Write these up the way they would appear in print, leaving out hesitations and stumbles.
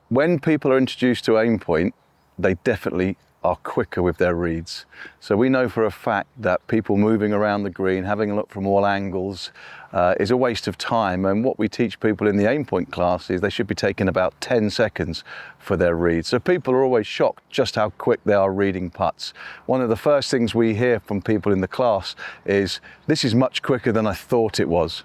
When people are introduced to AimPoint, they definitely are quicker with their reads. So we know for a fact that people moving around the green, having a look from all angles, is a waste of time. And what we teach people in the AimPoint class is they should be taking about 10 seconds for their reads. So people are always shocked just how quick they are reading putts. One of the first things we hear from people in the class is, "This is much quicker than I thought it was."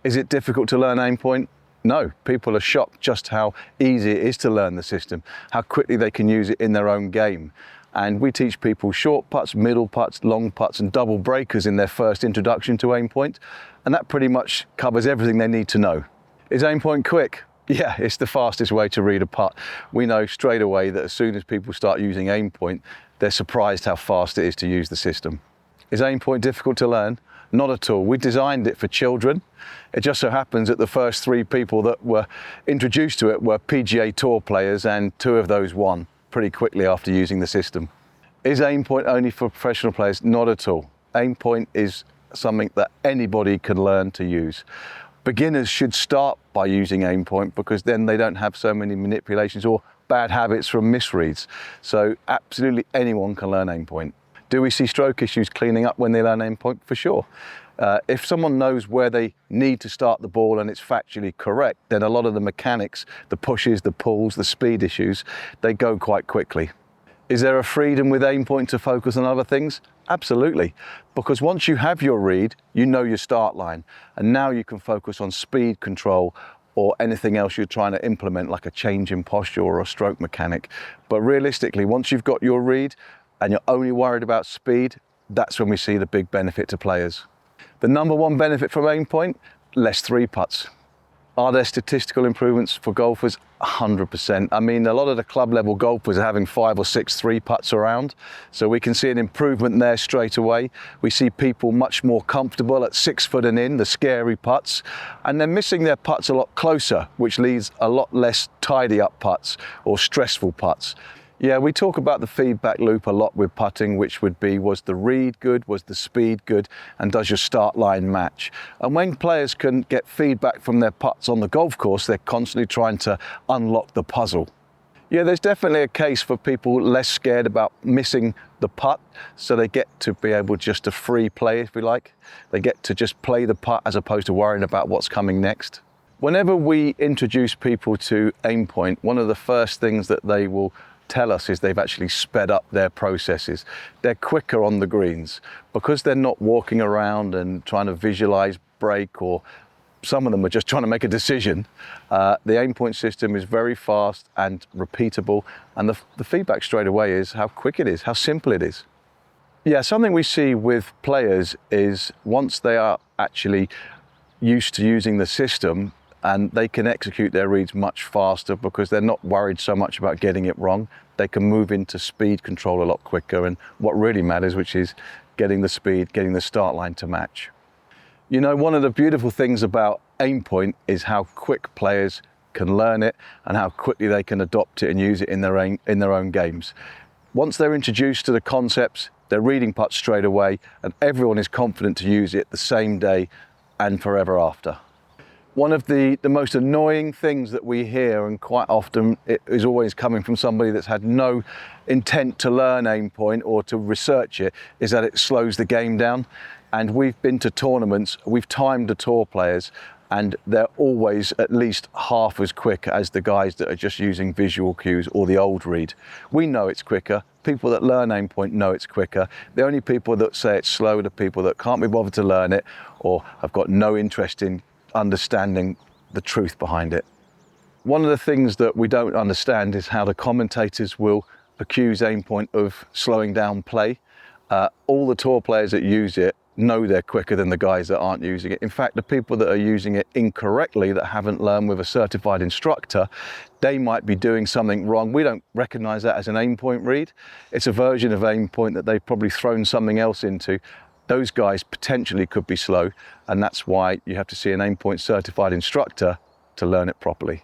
Is it difficult to learn AimPoint? No, people are shocked just how easy it is to learn the system, how quickly they can use it in their own game. And we teach people short putts, middle putts, long putts and double breakers in their first introduction to AimPoint. And that pretty much covers everything they need to know. Is AimPoint quick? Yeah, it's the fastest way to read a putt. We know straight away that as soon as people start using AimPoint, they're surprised how fast it is to use the system. Is AimPoint difficult to learn? Not at all. We designed it for children. It just so happens that the first 3 people that were introduced to it were PGA Tour players, and 2 of those won pretty quickly after using the system. Is AimPoint only for professional players? Not at all. AimPoint is something that anybody can learn to use. Beginners should start by using AimPoint because then they don't have so many manipulations or bad habits from misreads. So absolutely anyone can learn AimPoint. Do we see stroke issues cleaning up when they learn AimPoint? For sure. If someone knows where they need to start the ball and it's factually correct, then a lot of the mechanics, the pushes, the pulls, the speed issues, they go quite quickly. Is there a freedom with AimPoint to focus on other things? Absolutely. Because once you have your read, you know your start line. And now you can focus on speed control or anything else you're trying to implement, like a change in posture or a stroke mechanic. But realistically, once you've got your read and you're only worried about speed, that's when we see the big benefit to players. The number one benefit from AimPoint, less 3-putts. Are there statistical improvements for golfers? 100%. I mean, a lot of the club level golfers are having 5 or 6 3-putts around. So we can see an improvement there straight away. We see people much more comfortable at 6 foot and in, the scary putts. And they're missing their putts a lot closer, which leaves a lot less tidy up putts or stressful putts. Yeah, we talk about the feedback loop a lot with putting, which would be, was the read good, was the speed good, and does your start line match? And when players can get feedback from their putts on the golf course, they're constantly trying to unlock the puzzle. Yeah, there's definitely a case for people less scared about missing the putt, so they get to be able just to free play, if we like. They get to just play the putt as opposed to worrying about what's coming next. Whenever we introduce people to AimPoint, one of the first things that they will tell us is they've actually sped up their processes. They're quicker on the greens because they're not walking around and trying to visualize break, or some of them are just trying to make a decision. The AimPoint system is very fast and repeatable, and the feedback straight away is how quick it is, how simple it is. Yeah, something we see with players is once they are actually used to using the system, and they can execute their reads much faster because they're not worried so much about getting it wrong. They can move into speed control a lot quicker, and what really matters, which is getting the speed, getting the start line to match. You know, one of the beautiful things about AimPoint is how quick players can learn it and how quickly they can adopt it and use it in their own games. Once they're introduced to the concepts, they're reading putts straight away, and everyone is confident to use it the same day and forever after. One of the most annoying things that we hear, and quite often it is always coming from somebody that's had no intent to learn AimPoint or to research it, is that it slows the game down. And we've been to tournaments, we've timed the tour players, and they're always at least half as quick as the guys that are just using visual cues or the old read. We know it's quicker. People that learn AimPoint know it's quicker. The only people that say it's slow are the people that can't be bothered to learn it or have got no interest in understanding the truth behind it. One of the things that we don't understand is how the commentators will accuse AimPoint of slowing down play. All the tour players that use it know they're quicker than the guys that aren't using it. In fact, the people that are using it incorrectly, that haven't learned with a certified instructor, they might be doing something wrong. We don't recognize that as an AimPoint read. It's a version of AimPoint that they've probably thrown something else into. Those guys potentially could be slow, and that's why you have to see an AimPoint certified instructor to learn it properly.